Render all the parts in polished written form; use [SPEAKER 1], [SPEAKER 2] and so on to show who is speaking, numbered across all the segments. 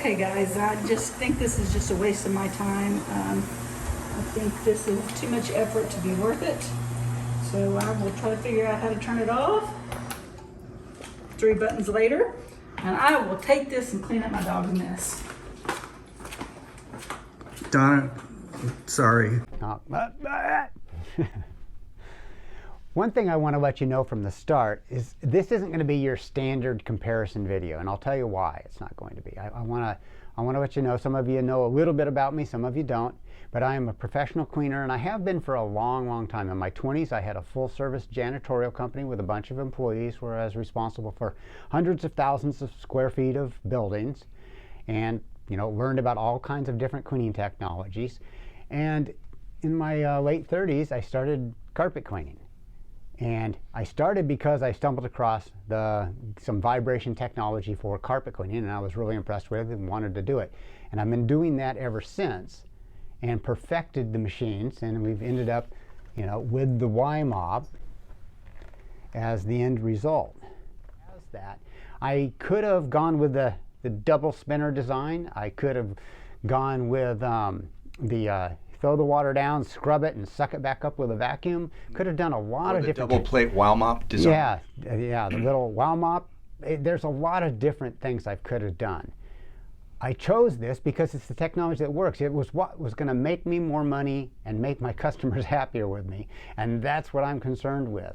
[SPEAKER 1] Okay guys, I just think this is just a waste of my time. I think this is too much effort to be worth it. So I will try to figure out how to turn it off. 3 buttons later, and I will take this and clean up my dog's mess.
[SPEAKER 2] Donna, sorry.
[SPEAKER 3] One thing I want to let you know from the start is this isn't going to be your standard comparison video, and I'll tell you why it's not going to be. I want to let you know, some of you know a little bit about me, some of you don't, but I am a professional cleaner, and I have been for a long, long time. In my 20s, I had a full-service janitorial company with a bunch of employees where I was responsible for hundreds of thousands of square feet of buildings, and learned about all kinds of different cleaning technologies. And in my late 30s, I started carpet cleaning. And I started because I stumbled across some vibration technology for carpet cleaning, and I was really impressed with it and wanted to do it. And I've been doing that ever since and perfected the machines, and we've ended up with the Y-Mop as the end result. As that, I could have gone with the double spinner design. I could have gone with throw the water down, scrub it, and suck it back up with a vacuum. Could have done a lot of different...
[SPEAKER 2] double plate Y-Mop design.
[SPEAKER 3] Yeah, the little Y-Mop. There's a lot of different things I could have done. I chose this because it's the technology that works. It was what was going to make me more money and make my customers happier with me, and that's what I'm concerned with.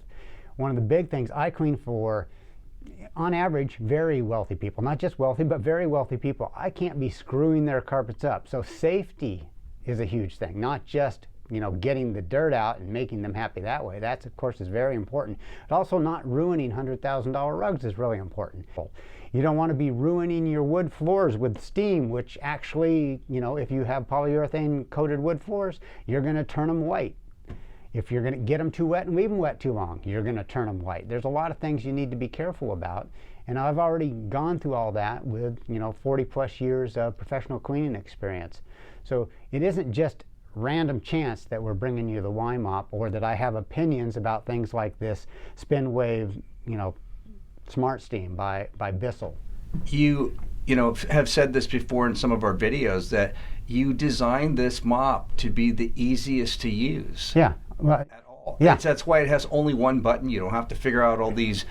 [SPEAKER 3] One of the big things I clean for, on average, very wealthy people. Not just wealthy, but very wealthy people. I can't be screwing their carpets up, so safety is a huge thing, not just getting the dirt out and making them happy that way. That, of course, is very important. But also not ruining $100,000 rugs is really important. You don't want to be ruining your wood floors with steam, which actually, if you have polyurethane coated wood floors, you're going to turn them white. If you're going to get them too wet and leave them wet too long, you're going to turn them white. There's a lot of things you need to be careful about, and I've already gone through all that with 40 plus years of professional cleaning experience. So it isn't just random chance that we're bringing you the Y-Mop, or that I have opinions about things like this spin wave, smart steam by BISSELL.
[SPEAKER 2] You have said this before in some of our videos, that you designed this mop to be the easiest to use.
[SPEAKER 3] Yeah. Well,
[SPEAKER 2] at all.
[SPEAKER 3] Yeah.
[SPEAKER 2] That's why it has only one button. You don't have to figure out all these,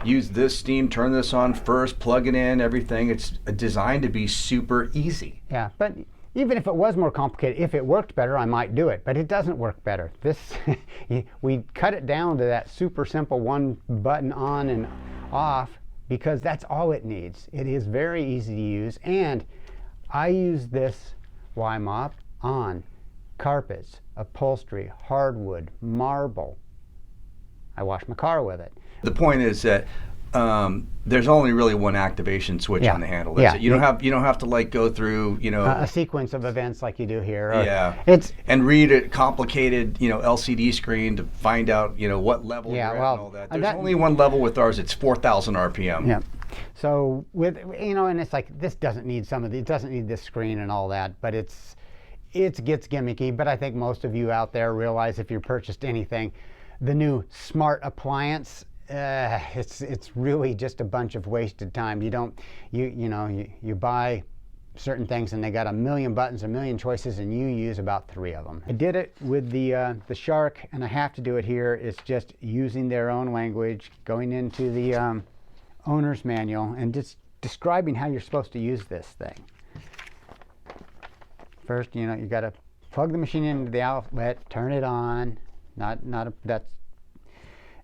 [SPEAKER 2] use this steam, turn this on first, plug it in, everything. It's designed to be super easy.
[SPEAKER 3] Yeah, but even if it was more complicated, if it worked better, I might do it, but it doesn't work better. We cut it down to that super simple one button on and off because that's all it needs. It is very easy to use, and I use this Y-Mop on carpets, upholstery, hardwood, marble. I wash my car with it.
[SPEAKER 2] The point is that there's only really one activation switch on the handle. That's it. You don't have to go through
[SPEAKER 3] a sequence of events like you do here.
[SPEAKER 2] And read a complicated LCD screen to find out what level you're at and all that. There's only one level with ours. It's 4,000 RPM.
[SPEAKER 3] Yeah. So with and it's like this doesn't need it doesn't need this screen and all that, but it gets gimmicky. But I think most of you out there realize, if you purchased anything, the new smart appliance, it's really just a bunch of wasted time. You buy certain things and they got a million buttons, a million choices, and you use about 3 of them. I did it with the Shark, and I have to do it here. It's just using their own language, going into the owner's manual, and just describing how you're supposed to use this thing. First, you got to plug the machine into the outlet, turn it on.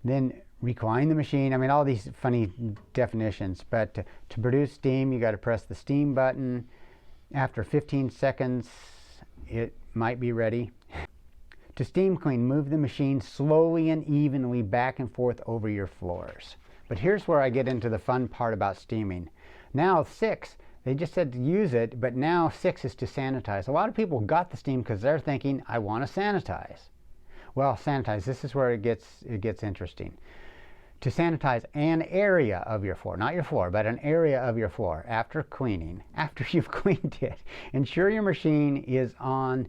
[SPEAKER 3] Then recline the machine. I mean, all these funny definitions, but to produce steam, you got to press the steam button. After 15 seconds, it might be ready. To steam clean, move the machine slowly and evenly back and forth over your floors. But here's where I get into the fun part about steaming. Now 6, they just said to use it, but now 6 is to sanitize. A lot of people got the steam because they're thinking, I want to sanitize. Well, sanitize, this is where it gets interesting. To sanitize an area of your floor, not your floor, but an area of your floor after cleaning, after you've cleaned it, ensure your machine is on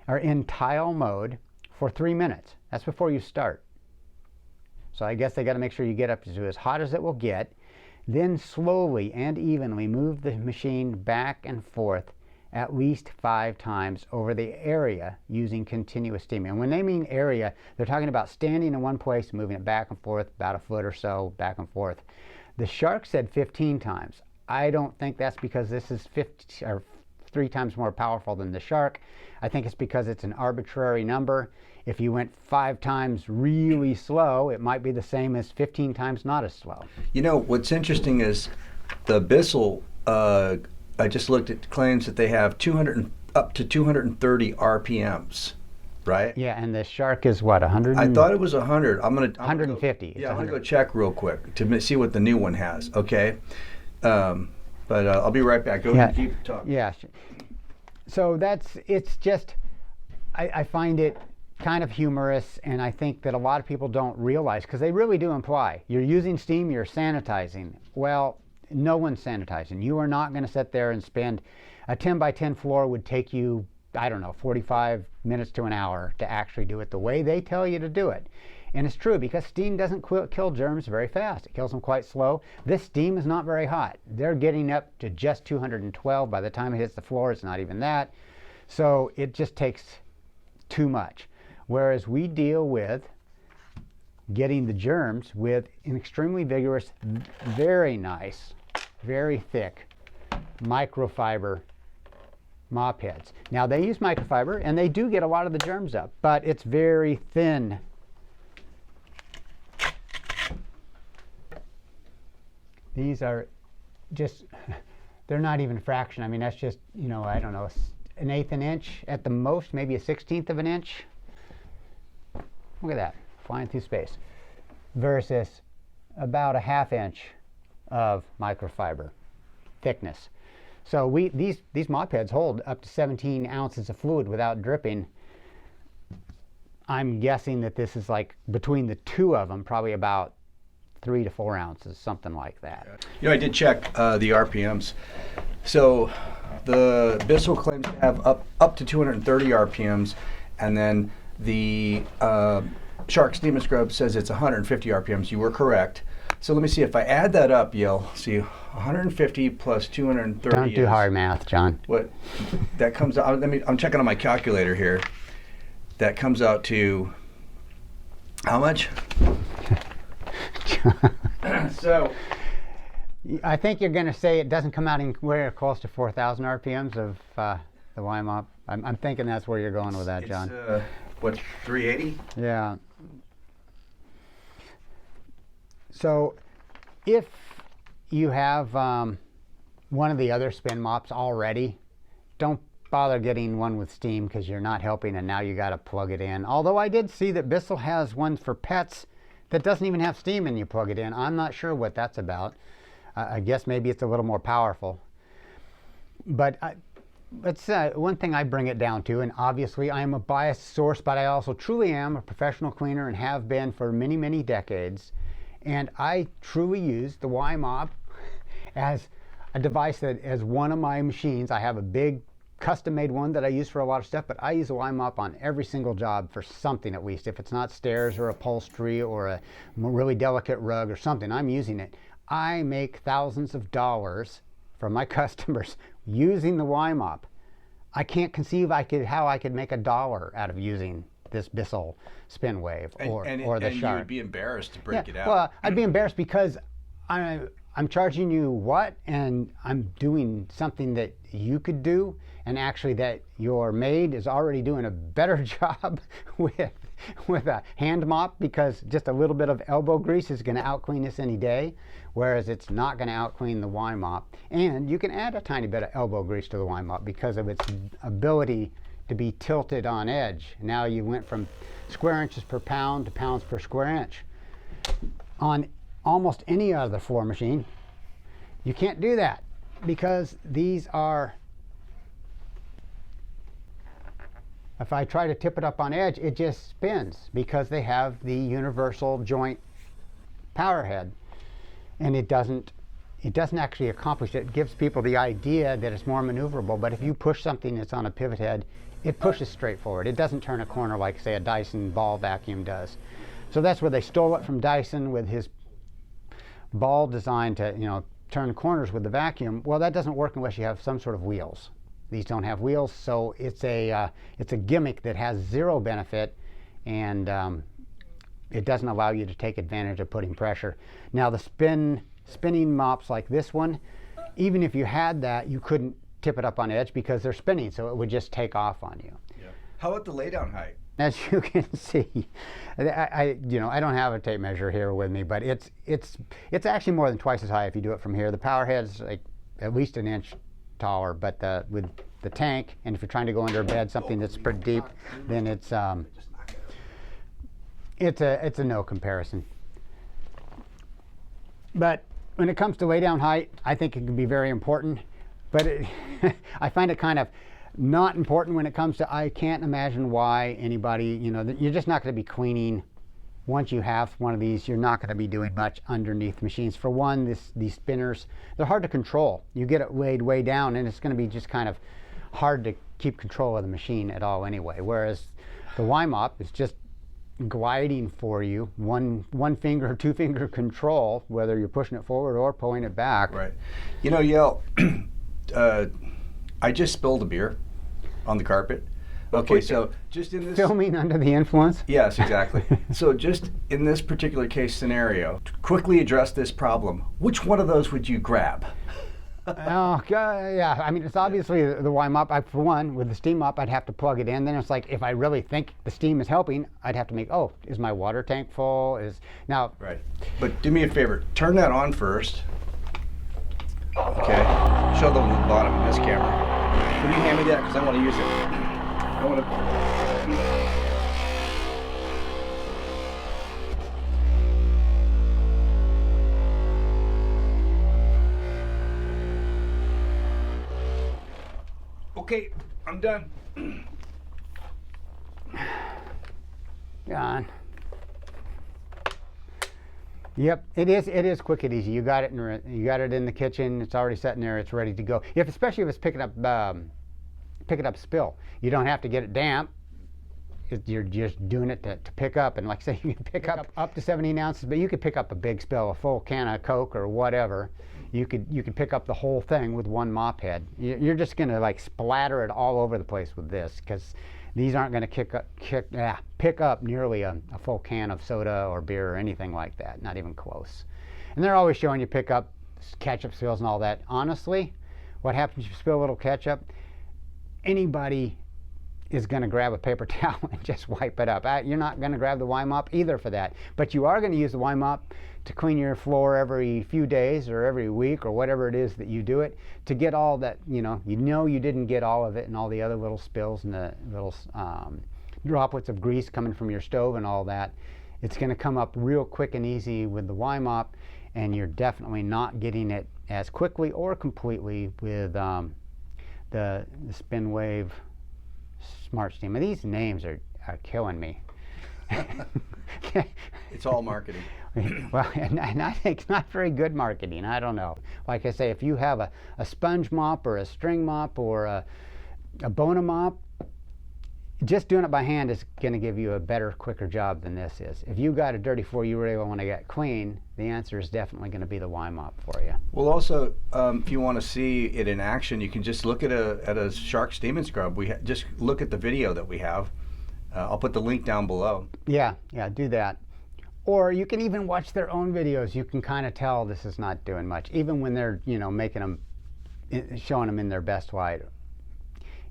[SPEAKER 3] or in tile mode for 3 minutes. That's before you start. So I guess they got to make sure you get up to as hot as it will get. Then slowly and evenly move the machine back and forth at least 5 times over the area using continuous steam. And when they mean area, they're talking about standing in one place, moving it back and forth about a foot or so, back and forth. The shark said 15 times. I don't think that's because this is 50 or 3 times more powerful than the shark. I think it's because it's an arbitrary number. If you went 5 times really slow, it might be the same as 15 times not as slow.
[SPEAKER 2] You know, what's interesting is the BISSELL, I just looked at claims that they have up to 230 RPMs, right?
[SPEAKER 3] Yeah, and the shark is what, 100?
[SPEAKER 2] I thought it was 100. I'm gonna
[SPEAKER 3] 150.
[SPEAKER 2] I'm gonna go check real quick to see what the new one has. Okay, but I'll be right back. Go ahead and keep talking.
[SPEAKER 3] Yeah. So it's just, I find it kind of humorous, and I think that a lot of people don't realize, because they really do imply you're using steam, you're sanitizing. Well, no one's sanitizing. You are not going to sit there and spend a 10 by 10 floor would take you, I don't know, 45 minutes to an hour to actually do it the way they tell you to do it. And it's true, because steam doesn't kill germs very fast. It kills them quite slow. This steam is not very hot. They're getting up to just 212 by the time it hits the floor. It's not even that. So it just takes too much. Whereas we deal with getting the germs with an extremely vigorous, very nice, very thick microfiber mop heads. Now they use microfiber and they do get a lot of the germs up, but it's very thin. These are just, they're not even a fraction. I mean, that's just, you know, I don't know, an eighth an inch at the most, maybe a 1/16 of an inch. Look at that, flying through space. Versus about a 1/2 inch of microfiber thickness. So these mop heads hold up to 17 ounces of fluid without dripping. I'm guessing that this is like, between the two of them, probably about 3 to 4 ounces, something like that.
[SPEAKER 2] You know, I did check the RPMs. So the BISSELL claims to have up to 230 RPMs, and then the Shark Steam and Scrub says it's 150 RPMs. You were correct. So let me see if I add that up, you'll see 150 plus 230.
[SPEAKER 3] Don't do hard math, John.
[SPEAKER 2] What that comes out? I'm checking on my calculator here. That comes out to how much? So
[SPEAKER 3] I think you're going to say it doesn't come out anywhere close to 4,000 RPMs of the Y-mop. I'm thinking that's where you're going with that, John.
[SPEAKER 2] What, 380?
[SPEAKER 3] Yeah. So if you have one of the other spin mops already, don't bother getting one with steam, because you're not helping, and now you got to plug it in. Although I did see that BISSELL has one for pets that doesn't even have steam and you plug it in. I'm not sure what that's about. I guess maybe it's a little more powerful. But that's one thing I bring it down to, and obviously I am a biased source, but I also truly am a professional cleaner and have been for many, many decades. And I truly use the Y-mop as a device that, as one of my machines, I have a big custom-made one that I use for a lot of stuff, but I use a Y-mop on every single job for something at least. If it's not stairs or upholstery or a really delicate rug or something, I'm using it. I make thousands of dollars from my customers using the Y-mop. I can't conceive how I could make $1 out of using this BISSELL spin wave or the Shark.
[SPEAKER 2] And you'd be embarrassed to break it out.
[SPEAKER 3] Well, I'd be embarrassed because I'm charging you what, and I'm doing something that you could do, and actually that your maid is already doing a better job with a hand mop, because just a little bit of elbow grease is going to out clean this any day, whereas it's not going to out clean the Y-mop. And you can add a tiny bit of elbow grease to the Y-mop because of its ability to be tilted on edge. Now you went from square inches per pound to pounds per square inch. On almost any other floor machine, you can't do that, because these are, if I try to tip it up on edge, it just spins, because they have the universal joint power head, and it doesn't actually accomplish it. It gives people the idea that it's more maneuverable, but if you push something that's on a pivot head, it pushes straight forward. It doesn't turn a corner like, say, a Dyson ball vacuum does. So that's where they stole it from Dyson with his ball designed to, turn corners with the vacuum. Well, that doesn't work unless you have some sort of wheels. These don't have wheels, so it's a gimmick that has zero benefit, and it doesn't allow you to take advantage of putting pressure. Now, the spinning mops like this one, even if you had that, you couldn't tip it up on edge because they're spinning, so it would just take off on you.
[SPEAKER 2] Yeah. How about the laydown height?
[SPEAKER 3] As you can see, I don't have a tape measure here with me, but it's actually more than twice as high if you do it from here. The power head's like at least an inch taller, but with the tank, and if you're trying to go under a bed, something that's pretty deep, then it's a no comparison. But when it comes to laydown height, I think it can be very important, but I find it kind of not important when it comes to, I can't imagine why anybody, you're just not going to be cleaning. Once you have one of these, you're not going to be doing much underneath machines. For one, these spinners, they're hard to control. You get it laid way down, and it's going to be just kind of hard to keep control of the machine at all anyway. Whereas the Y-mop is just gliding for you, one finger or two finger control, whether you're pushing it forward or pulling it back.
[SPEAKER 2] Right. Yale, I just spilled a beer on the carpet. Okay, so just in this...
[SPEAKER 3] Filming under the influence?
[SPEAKER 2] Yes, exactly. So just in this particular case scenario, to quickly address this problem, which one of those would you grab?
[SPEAKER 3] Oh, yeah. I mean, it's obviously the Y-mop. For one, with the steam mop, I'd have to plug it in. Then it's like, if I really think the steam is helping, I'd have to make, is my water tank full? Now... Right.
[SPEAKER 2] But do me a favor. Turn that on first. Okay. Show them the bottom of this camera. Can you hand me that? Because I want to use it. I want to... Okay, I'm done.
[SPEAKER 3] Gone. Yep, it is quick and easy. You got it in the kitchen. It's already sitting there. It's ready to go. Especially if it's picking up spill. You don't have to get it damp. You're just doing it to pick up. And like I say, you can pick up to 17 ounces, but you could pick up a big spill, a full can of Coke or whatever. You could pick up the whole thing with one mop head. You're just going to like splatter it all over the place with this, because these aren't going to pick up nearly a full can of soda or beer or anything like that. Not even close. And they're always showing you pick up ketchup spills and all that. Honestly, what happens if you spill a little ketchup? Anybody is going to grab a paper towel and just wipe it up. You're not going to grab the Y-mop either for that. But you are going to use the Y-mop to clean your floor every few days or every week or whatever it is that you do it, to get all that, you didn't get all of it and all the other little spills and the little droplets of grease coming from your stove and all that. It's going to come up real quick and easy with the Y-mop, and you're definitely not getting it as quickly or completely with the SpinWave Smart Steam. These names are killing me.
[SPEAKER 2] It's all marketing.
[SPEAKER 3] Well, and I think it's not very good marketing. I don't know. Like I say, if you have a sponge mop or a string mop or a Bona mop, just doing it by hand is going to give you a better, quicker job than this is. If you got a dirty floor you really want to get clean, the answer is definitely going to be the Y-mop for you.
[SPEAKER 2] Well, also, if you want to see it in action, you can just look at a Shark Steam and Scrub. Just look at the video that we have. I'll put the link down below.
[SPEAKER 3] Yeah, do that. Or you can even watch their own videos. You can kind of tell this is not doing much, even when they're making them, showing them in their best light.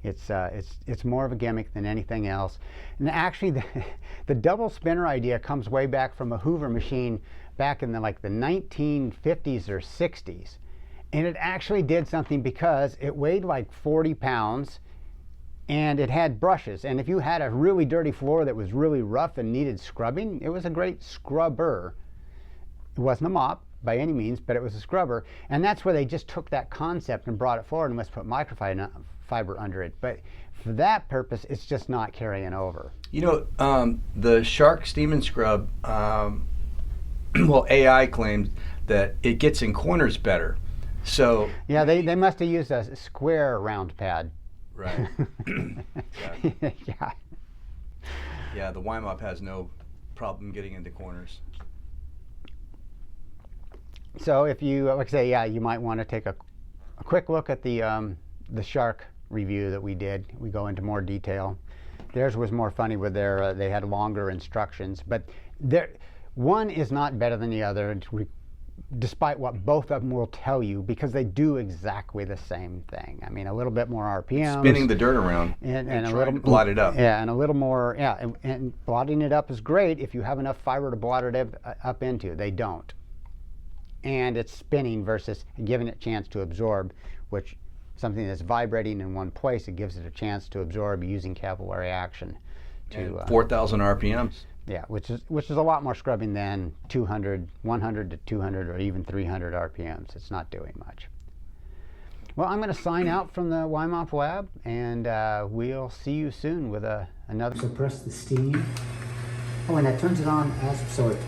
[SPEAKER 3] It's more of a gimmick than anything else. And actually, the double spinner idea comes way back from a Hoover machine back in the 1950s or 60s, and it actually did something because it weighed like 40 pounds. And it had brushes, and if you had a really dirty floor that was really rough and needed scrubbing, it was a great scrubber. It wasn't a mop by any means, but it was a scrubber, and that's where they just took that concept and brought it forward and let's put microfiber under it. But for that purpose, it's just not carrying over.
[SPEAKER 2] The Shark Steam and Scrub, well, AI claims that it gets in corners better. So
[SPEAKER 3] yeah, they must have used a square round pad.
[SPEAKER 2] Right.
[SPEAKER 3] Yeah.
[SPEAKER 2] Yeah, the Y-mop has no problem getting into corners.
[SPEAKER 3] So if you, like I say, yeah, you might want to take a quick look at the shark review that we did. We go into more detail. Theirs was more funny with their, they had longer instructions, but one is not better than the other, despite what both of them will tell you, because they do exactly the same thing. I mean, a little bit more RPM.
[SPEAKER 2] Spinning the dirt around
[SPEAKER 3] and
[SPEAKER 2] a
[SPEAKER 3] a
[SPEAKER 2] little
[SPEAKER 3] little
[SPEAKER 2] blot it up.
[SPEAKER 3] Yeah, and a little more, yeah, and blotting it up is great if you have enough fiber to blot it up into. They don't. And it's spinning versus giving it a chance to absorb, which something that's vibrating in one place, it gives it a chance to absorb using capillary action. To
[SPEAKER 2] 4,000 RPMs.
[SPEAKER 3] Yeah, which is a lot more scrubbing than 100 to 200 or even 300 RPMs. It's not doing much. Well, I'm going to sign out from the YMOP lab, and we'll see you soon with another. Suppress the steam. Oh, and that turns it on as so it's